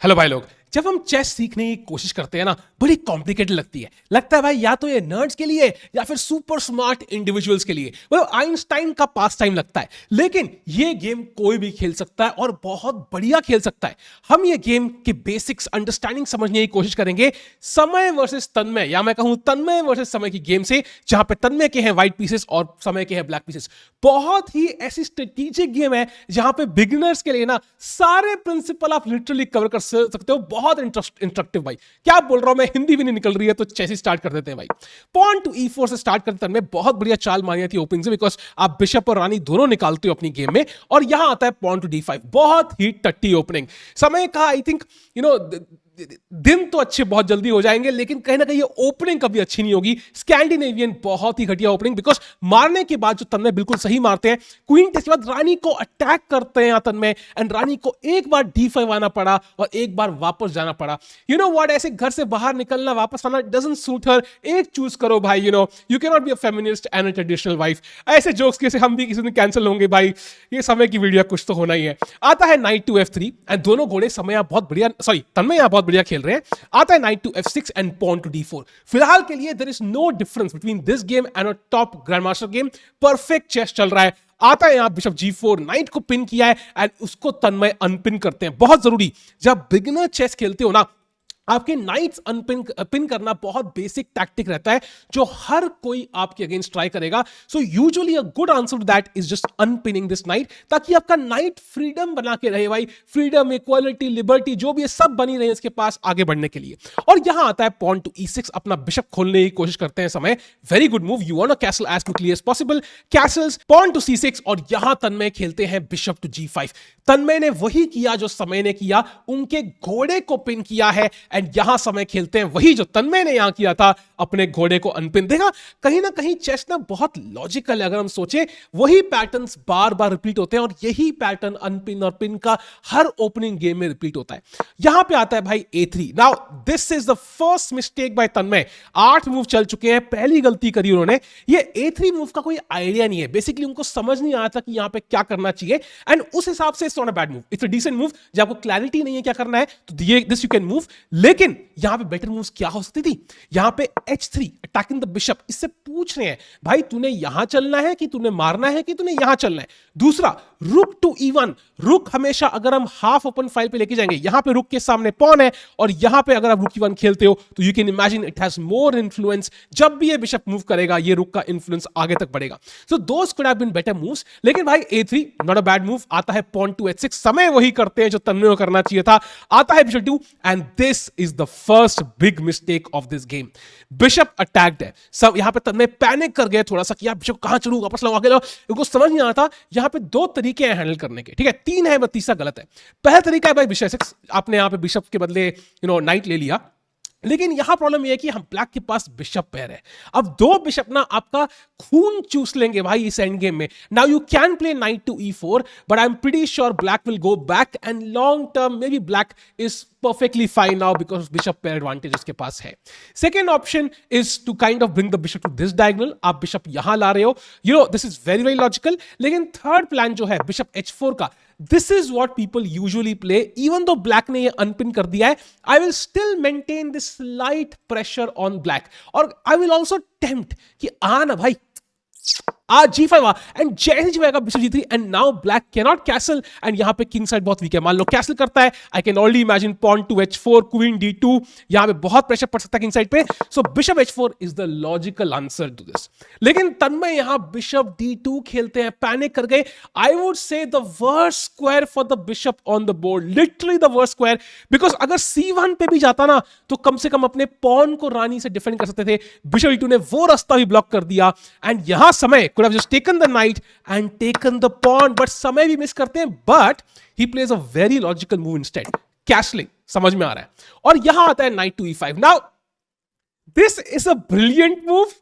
Hello भाई लोग। जब हम चेस सीखने की कोशिश करते हैं ना, बड़ी कॉम्प्लिकेटेड लगता है भाई, या तो ये नर्ड्स के लिए या फिर सुपर स्मार्ट इंडिविजुअल्स के लिए, वो आइंस्टाइन का पास टाइम लगता है। लेकिन ये गेम कोई भी खेल सकता है और बहुत बढ़िया खेल सकता है। हम ये गेम के बेसिक्स अंडरस्टैंडिंग समझने की कोशिश करेंगे समय वर्सेस तन्मय, या मैं कहूं तन्मय वर्सेस समय की गेम से, जहां पे तन्मय के हैं व्हाइट पीसेस और समय के हैं ब्लैक पीसेस। बहुत ही ऐसी स्ट्रेटेजिक गेम है जहां पे बिगिनर्स के लिए ना सारे प्रिंसिपल आप लिटरली कवर कर सकते हो। बहुत इंस्ट्रक्टिव भाई, क्या बोल रहा हूं मैं, हिंदी भी नहीं निकल रही है, तो चेस स्टार्ट कर देते हैं भाई। पॉन टू E4 से स्टार्ट करते हैं। बहुत बढ़िया चाल मारी थी ओपनिंग से, बिकॉज आप बिशप और रानी दोनों निकालते हो अपनी गेम में। और यहां आता है पॉन टू D5, बहुत ही टट्टी ओपनिंग। समय का आई थिंक दिन तो अच्छे बहुत जल्दी हो जाएंगे, लेकिन कहीं ना कहीं ये ओपनिंग कभी अच्छी नहीं होगी। स्कैंडिनेवियन बहुत ही घटिया ओपनिंग, बिकॉज मारने के बाद जो तन्मय बिल्कुल सही मारते हैं, क्वीन टेस्ट के बाद रानी को अटैक करते हैं तन्मय, एंड रानी को एक बार D5 आना पड़ा और एक बार वापस जाना पड़ा। यू नो व्हाट, ऐसे घर से बाहर निकलना वापस आना डजंट सूट हर। एक चूज करो भाई, you can not be a feminist and a traditional wife. ऐसे जोक्स कैसे हम भी किसी दिन कैंसिल होंगे भाई, ये समय की वीडियो कुछ तो होना ही है। आता है नाइट टू F3 एंड दोनों घोड़े समय बहुत बढ़िया, सॉरी तन्मय यहां बहुत बढ़िया खेल रहे हैं। आता है knight to F6 and pawn to D4। फिलहाल के लिए there is no difference between this game and a top grandmaster game. Perfect chess चल रहा है। आता है यहां बिशप G4, नाइट को पिन किया है एंड उसको तन्मय अनपिन करते हैं। बहुत जरूरी, जब बिगिनर चेस खेलते हो ना, आपके नाइट्स पिन करना बहुत बेसिक टैक्टिक रहता है, जो हर कोई आपके अगेंस्ट ट्राई करेगा। So usually a good answer to that is just unpinning this knight, ताकि आपका नाइट फ्रीडम बना के रहे भाई। फ्रीडम, इक्वालिटी, लिबर्टी जो भी है सब बनी रहे इसके पास आगे बढ़ने के लिए। और यहां आता है पॉन टू E6, अपना बिशप खोलने की कोशिश करते हैं समय। Very good move, you want a castle as quickly as possible. Castles, pawn to C6, और यहां तन्मय खेलते हैं बिशप टू G5। तन्मय ने वही किया जो समय ने किया, उनके घोड़े को पिन किया है, एंड यहां समय खेलते हैं वही जो तन्मय ने यहां किया था, अपने घोड़े को अनपिन। देखा, कहीं ना कहीं चेस ना बहुत लॉजिकल है। अगर हम सोचे, वही पैटर्न्स बार बार रिपीट होते हैं, और यही पैटर्न अनपिन और पिन का हर ओपनिंग गेम में रिपीट होता है। यहां पे आता है भाई A3। Now this is the first mistake by Tanmay. 8 move चल चुके हैं, पहली गलती करी उन्होंने। ये A3 मूव का कोई आइडिया नहीं है, बेसिकली उनको समझ नहीं आया था कि यहां पे क्या करना चाहिए, एंड उस हिसाब से it's not a bad move, it's a decent move. जब आपको क्लैरिटी नहीं है क्या करना है, तो दिस यू कैन मूव। लेकिन यहां पे बेटर मूव्स क्या हो सकती थी, यहां पे H3 अटैकिंग द बिशप। इससे पूछ रहे हैं भाई, तूने यहां चलना है कि तूने मारना है कि तूने यहां चलना है। दूसरा, रुक टू E1। रुक हमेशा अगर हम हाफ ओपन फाइल पे लेके जाएंगे, यहां पे रुक के सामने पॉन है, और यहां पे अगर आप रुक E1 खेलते हो, तो you can imagine it has more influence. जब भी ये बिशप मूव करेगा, ये रुक का इन्फ्लुएंस आगे तक बढ़ेगा। So those could have been better moves. लेकिन भाई A3 not a bad move. आता है पॉन टू H6, समय वही करते हैं जो तन्मय को करना चाहिए था। आता है bishop 2, and this is the first big mistake of this game. Bishop attacked है, सब यहां पे तन्मय पैनिक कर गए थोड़ा सा कि यार बिशप कहां चलूं, वापस लाओ, आगे लाओ। उनको समझ नहीं आ रहा था। यहां पे 2 तरीके हैं हैंडल करने के, ठीक है, 3 है, बस तीसरा गलत है। पहला तरीका है भाई बिशप 6, आपने यहां पे बिशप के बदले नाइट ले लिया। लेकिन यहां प्रॉब्लम यह है कि हम ब्लैक के पास बिशप पेयर है। अब 2 बिशप ना आपका खून चूस लेंगे भाई इस एंड गेम में। Now you can play knight to E4, but I am pretty sure black will go back, and long term maybe black is perfectly fine now because bishop pair advantage उसके पास है। Second option is to kind of bring the bishop to this diagonal। आप bishop यहां ला रहे हो, this is very very logical। लेकिन third plan जो है bishop H4 का, this is what people usually play। even though black ने ये unpin कर दिया है, I will still maintain this slight pressure on black, और I will also tempt कि ना भाई G5 एंड जैसे जाएगा bishop G3, and now black can not castle, and यहां पे किंग साइड बहुत वीक है। मान लो कैसल करता है, I can already imagine pawn to H4, queen D2, यहां पे बहुत प्रेशर पड़ सकता है किंग साइड पे। So bishop H4 is the logical answer to this. लेकिन तन्मय यहां बिशप D2 खेलते हैं, पैनिक कर गए। I would say the worst square for the bishop on the board, literally the worst square, because अगर C1 पे भी जाता ना, तो कम से कम अपने पॉन को रानी से डिफेंड कर सकते थे। बिशप D2 ने वो रास्ता भी ब्लॉक कर दिया, एंड यहां समय could have just taken the knight and taken the pawn, but समय भी मिस करते हैं। but he plays a very logical move instead, castling। समझ में आ रहा है। और यहां आता है knight to E5। now this is a brilliant move,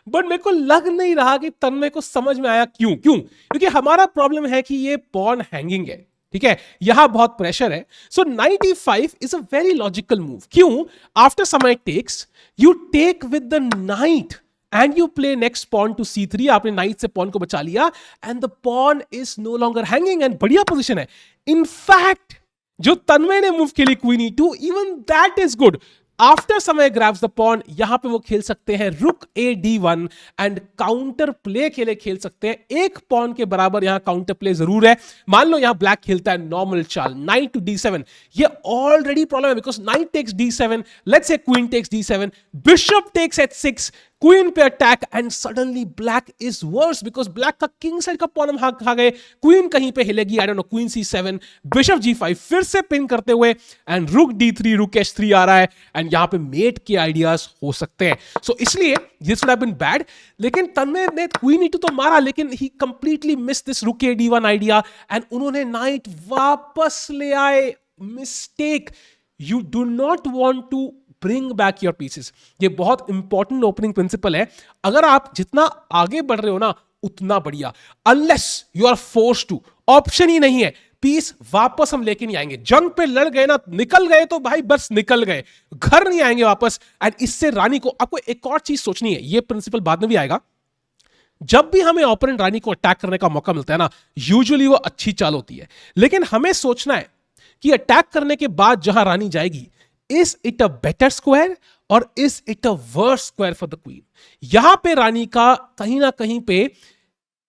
but मेरे को लग नहीं रहा कि तन्मय को समझ में आया। क्योंकि हमारा प्रॉब्लम है कि ये पॉन हैंगिंग है, ठीक है, यहां बहुत प्रेशर है। So knight E5 is a very logical move. क्यों? After Samay takes, you take with the knight and you play next pawn to C3। आपने नाइट से पॉन को बचा लिया, and the pawn is no longer hanging, and बढ़िया position है। In fact, जो तन्मय ने मूव खेली queen E2, even that is good. After समय ग्रैब्स द पॉन, यहां पे वो खेल सकते हैं रुक A D1 and counter play के लिए खेल सकते हैं। एक पॉन के बराबर यहां काउंटर प्ले जरूर है। मान लो यहां ब्लैक खेलता है नॉर्मल चाल नाइट टू D7, ये ऑलरेडी प्रॉब्लम है because knight takes D7, let's say queen takes D7, bishop takes H6, queen पे attack and suddenly black is worse because black का किंग साइड का पॉन हम खा गए। क्वीन कहीं पे हिलेगी, I don't know, queen C7, bishop G5 फिर से पिन करते हुए एंड रुक D3, रुक H3 आ रहा है एंड यहां पे मेट के आइडियाज हो सकते हैं। सो इसलिए this would have been bad. लेकिन तन्मय ने क्वीन E2 तो मारा, लेकिन he completely miss this rook A D1 idea and उन्होंने नाइट वापस ले आए। Mistake, you do not want to bring back your pieces. ये बहुत इंपॉर्टेंट ओपनिंग प्रिंसिपल है। अगर आप जितना आगे बढ़ रहे हो ना उतना बढ़िया, unless you are force to, option ही नहीं है, पीस वापस हम लेके नहीं आएंगे। जंग पे लड़ गए ना, निकल गए तो भाई बस निकल गए, घर नहीं आएंगे वापस। एंड इससे रानी को, आपको एक और चीज सोचनी है, ये प्रिंसिपल बाद में भी आएगा। जब भी हमें ओपोनेंट रानी को अटैक करने का मौका मिलता है ना, यूजुअली वो अच्छी चाल होती है, लेकिन हमें सोचना है कि अटैक करने के बाद जहां रानी जाएगी, is it a better square और is it a worse square for the queen. यहां पे रानी का कहीं ना कहीं पे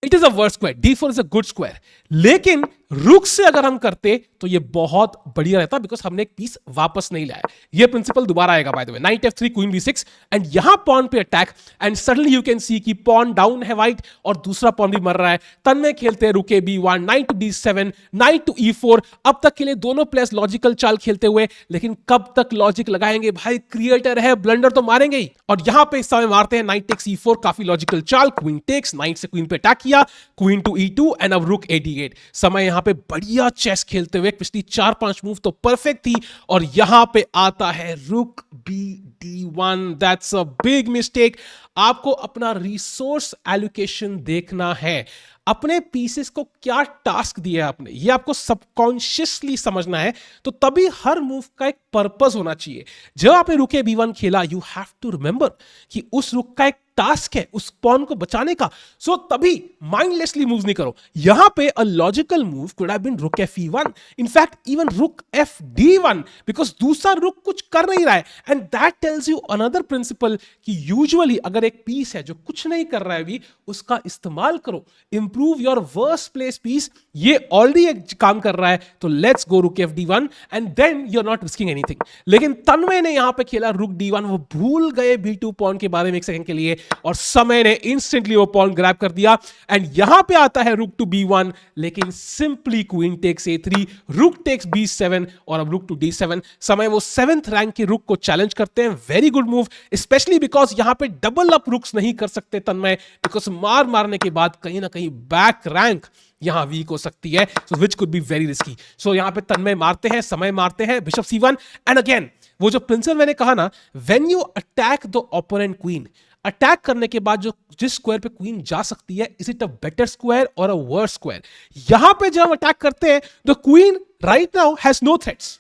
it is a worse square, D4 is a good square, लेकिन रुक से अगर हम करते तो ये बहुत बढ़िया रहता बिकॉज हमने एक पीस वापस नहीं लाया। ये प्रिंसिपल दोबारा आएगा by the way. Night F3, queen B6 and यहां पॉन पे attack and suddenly you can see कि पॉन डाउन है व्हाइट और दूसरा पॉन भी मर रहा है। तन्मय खेलते हैं रुके B1, night to D7, night to E4। अब तक के लिए दोनों प्लेयर्स लॉजिकल चाल खेलते हुए, लेकिन कब तक लॉजिक लगाएंगे भाई, क्रिएटर है, ब्लंडर तो मारेंगे ही। और यहां पे इस समय मारते हैं नाइट टेक्स E4, काफी लॉजिकल चाल, क्वीन टेक्स, नाइट से क्वीन पे अटैक किया, क्वीन टू E2 एंड अब रुक A D8। समय यहां पे बढ़िया चेस खेलते हुए, पिछली 4-5 मूव तो परफेक्ट थी और यहां पे आता है रुक B D1। That's a big mistake. आपको अपना रिसोर्स एलोकेशन देखना है, अपने पीसेस को क्या टास्क दिया है आपने, ये आपको सबकॉन्शियसली समझना है। तो तभी हर मूव का एक पर्पस होना चाहिए। जब आपने रुके B1 खेला, यू हैव टू रिमेंबर कि उस रुक का एक टास्क है उस पॉन को बचाने का। सो तभी माइंडलेसली मूव्स नहीं करो। यहां पे a logical move could have been rook F1, in fact even रुक FD1, बिकॉज दूसरा रुक कुछ कर नहीं रहा है। And that tells you another principle कि यूजुअली अगर एक पीस है जो कुछ नहीं कर रहा है अभी, उसका इस्तेमाल करो, improve your worst place piece. ये ऑलरेडी एक काम कर रहा है, तो let's go rook FD1 and then you are not risking anything. लेकिन तन्मय ने यहां पे खेला रुक D1, वो भूल गए B2 पॉन के बारे में एक सेकंड के लिए और समय ने इंस्टेंटली वो पॉन ग्रैब कर दिया। एंड यहां पे आता है रुक टू B1, लेकिन simply queen takes A3, rook takes B7 और अब रुक टू D7। समय वो 7th रैंक के रुक को चैलेंज करते हैं। Very good move, specially because यहां पे डबल अप रुक्स नहीं कर सकते तन्मय, बिकॉज मारने के बाद कहीं ना कहीं बैक रैंक यहां वीक हो सकती है, so which could be very risky. So यहां पे तन्मय मारते हैं, समय मारते हैं बिशप C1 एंड अगेन वो जो प्रिंसिपल मैंने कहा ना, when you attack the opponent queen, attack करने के बाद जो जिस स्क्वायर पे क्वीन जा सकती है, is it a better square और अ वर्स स्क्वायर। यहां पे जब हम अटैक करते हैं, the queen right now has no threats,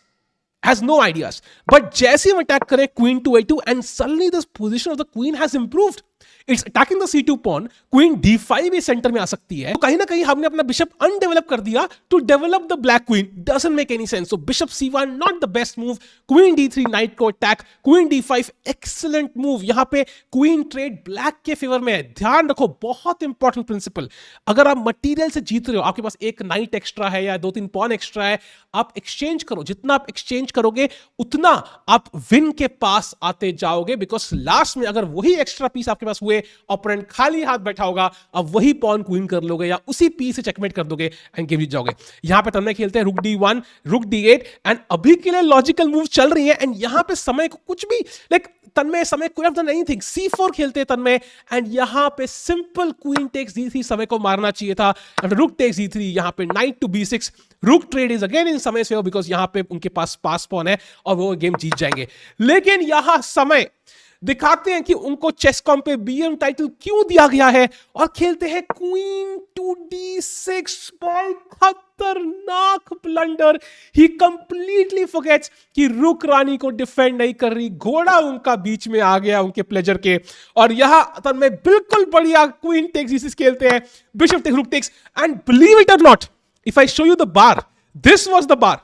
has no ideas, but जैसे हम अटैक करें queen to A2 and suddenly the position of the queen has improved. It's attacking the C2 pawn, queen D5 भी centre में आ सकती है, तो कहीं ना कहीं हमने अपना बिशप अनडेवलप कर दिया to develop the black queen. Doesn't make any sense. So bishop C1 not the best move. Queen D3 knight को attack, queen D5 excellent move. यहाँ पे queen trade black के फेवर में है। ध्यान रखो, बहुत इंपॉर्टेंट प्रिंसिपल, अगर आप मटीरियल से जीत रहे हो, आपके पास एक नाइट एक्स्ट्रा है या 2-3 पॉन एक्स्ट्रा है, आप एक्सचेंज करो। जितना आप एक्सचेंज करोगे उतना आप विन के पास आते जाओगे, बिकॉज लास्ट में अगर वही एक्स्ट्रा पीस आपके पास हुए, ओपोनेंट खाली हाथ बैठा होगा, अब वही पॉन क्वीन कर लोगे या उसी पीस से चेकमेट कर दोगे एंड गेम जीत जाओगे। यहां पे तन्मय खेलते हैं रुक D1, रुक D8 एंड अभी के लिए लॉजिकल मूव चल रही है। एंड यहां पे समय को कुछ भी लाइक तन्मय समय could have done anything, C4 खेलते हैं तन्मय एंड यहां पे सिंपल क्वीन टेक्स D3 समय को मारना चाहिए था। रुक टेक्स D3, यहां पे नाइट टू B6, रुक ट्रेड इज अगेन इन समय से, बिकॉज यहां पे उनके पास पास पॉन है और वो गेम जीत जाएंगे। लेकिन यहां समय दिखाते हैं कि उनको चेसकॉम पे BM टाइटल क्यों दिया गया है और खेलते हैं क्वीन टू D6 बाय खतरनाक ब्लंडर। ही कंप्लीटली फॉरगेट्स कि रुक रानी को डिफेंड नहीं कर रही, घोड़ा उनका बीच में आ गया उनके प्लेजर के, और यहां तन्मय बिल्कुल बढ़िया क्वीन टेक्स D6 खेलते हैं, bishop takes rook takes and believe it or not, if I show you the bar, this was the bar.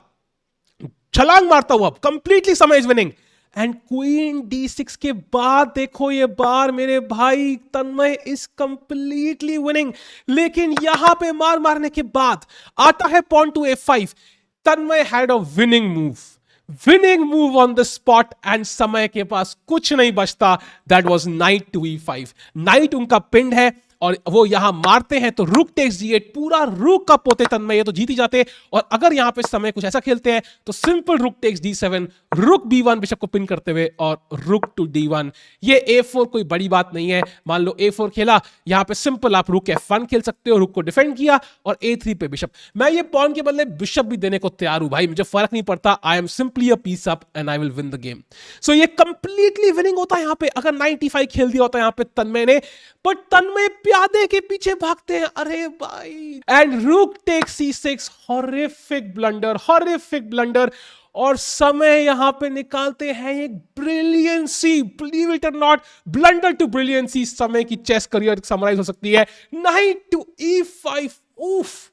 छलांग मारता हुआ कंप्लीटली समय is winning. And queen D6 के बाद देखो ये बार मेरे भाई तन्मय इज कंप्लीटली विनिंग। लेकिन यहां पे मार मारने के बाद आता है pawn to F5। Tanmay had a winning move on the spot and Samay के पास कुछ नहीं बचता। That was knight to E5। Knight उनका पिंड है और वो यहां मारते हैं तो रुक टेक्स D8, पूरा रुक का पोते तन्मय, ये तो जीत ही जाते। और अगर यहां पे समय कुछ ऐसा खेलते हैं तो सिंपल रुक टेक्स D7, रुक B1 बिशप को पिन करते हुए और रुक टू D1। ये A4 कोई बड़ी बात नहीं है। मान लो A4 खेला, यहां पे सिंपल आप रुक F1 खेल सकते हो, रुक को डिफेंड किया और A3 पे बिशप। मैं ये पॉन के बदले बिशप भी देने को तैयार हूं भाई, मुझे फर्क नहीं पड़ता। I am simply a piece up and I will win the game. So ये कंप्लीटली विनिंग होता है यहां पे अगर 95 खेल दिया होता है यहां पे तन्मय ने। बट तन्मय प्यादे के पीछे भागते हैं, अरे भाई। And rook takes C6, horrific blunder. और समय यहां पे निकालते हैं एक brilliancy, believe it or not, blunder to brilliancy. समय की चेस करियर समराइज हो सकती है। नाइट टू E5, उफ,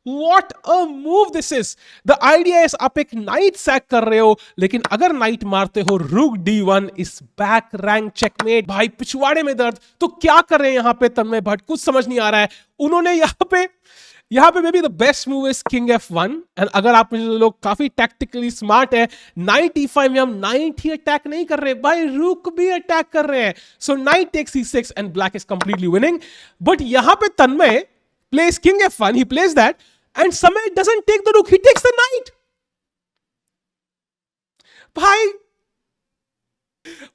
What a move this is! The idea is आप एक नाइट सैक कर रहे हो, लेकिन अगर नाइट मारते हो रुक D1 इस बैक रैंक चेकमेट। भाई पिछवाड़े में दर्द। तो क्या कर रहे हैं यहां पे तन्मय भट्ट, कुछ समझ नहीं आ रहा है। उन्होंने यहां पे may be the best move is king F1। And अगर आप लोग काफी टैक्टिकली स्मार्ट है, नाइट E5 में हम नाइट ही अटैक नहीं कर रहे भाई, रुक भी अटैक कर रहे हैं। So knight takes C6 and black is completely winning. But यहां पे Tanmay places king F1, he places that and Samay doesn't take the rook, he takes the knight.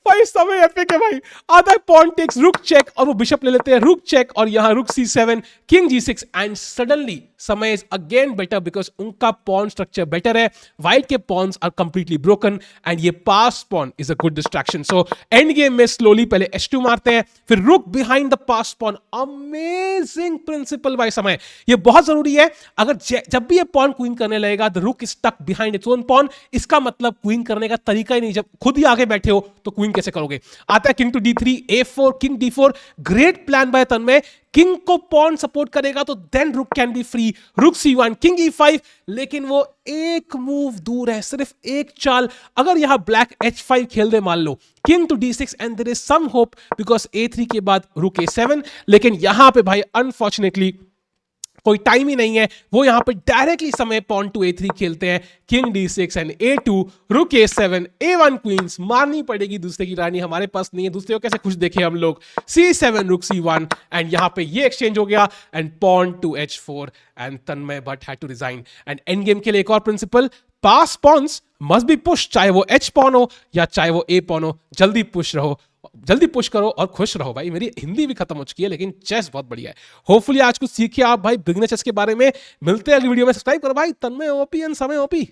भाई समय एपिक है भाई। आता है पॉन टेक्स, रुक चेक, और वो बिशप ले लेते हैं, रुक चेक, और यहां rook C7, king G6 and suddenly Samay is again better because उनका पॉन स्ट्रक्चर बेटर है। व्हाइट के pawns are completely broken and ये passed pawn is a good distraction. So end game में स्लोली पहले H2 मारते हैं, फिर rook behind the passed pawn. Amazing principle by Samay, ये बहुत जरूरी है। अगर जब भी ये पॉन क्वीन करने लगेगा, the rook is stuck behind its own pawn, इसका मतलब क्वीन करने का तरीका ही नहीं। जब खुद ही आगे बैठे हो तो क्वीन कैसे करोगे। आता है king to D3, A4, king D4, great plan by Tanmay. King को पॉन सपोर्ट करेगा तो देन रुक कैन बी फ्री, रुक C1, किंग E5, लेकिन वो एक मूव दूर है, सिर्फ एक चाल। अगर यहां ब्लैक H5 खेल दे, मान लो king to D6 and there is some hope because A3 के बाद रुक A7, लेकिन यहां पे भाई अनफॉर्चुनेटली कोई टाइम ही नहीं है। वो यहां पे डायरेक्टली समय पॉन टू A3 खेलते हैं, किंग D6 एंड A2, रुक A7, A1 क्वींस, मारनी पड़ेगी दूसरे की रानी, हमारे पास नहीं है, दूसरे को कैसे खुश देखे हम लोग। C7, रुक C1 एंड यहां पे ये एक्सचेंज हो गया and pawn to H4 and Tanmay Bhat had to resign. And end game के लिए एक और principle, passed pawns must be push, चाहे वो H पॉन हो या चाहे वो A पॉन हो, जल्दी पुश रहो, जल्दी पुश करो और खुश रहो। भाई मेरी हिंदी भी खत्म हो चुकी है, लेकिन चेस बहुत बढ़िया है। होपफुली आज कुछ सीखे आप भाई बिगनर चेस के बारे में। मिलते हैं अगली वीडियो में, सब्सक्राइब करो भाई। तन्मय ओपी एंड समय ओपी।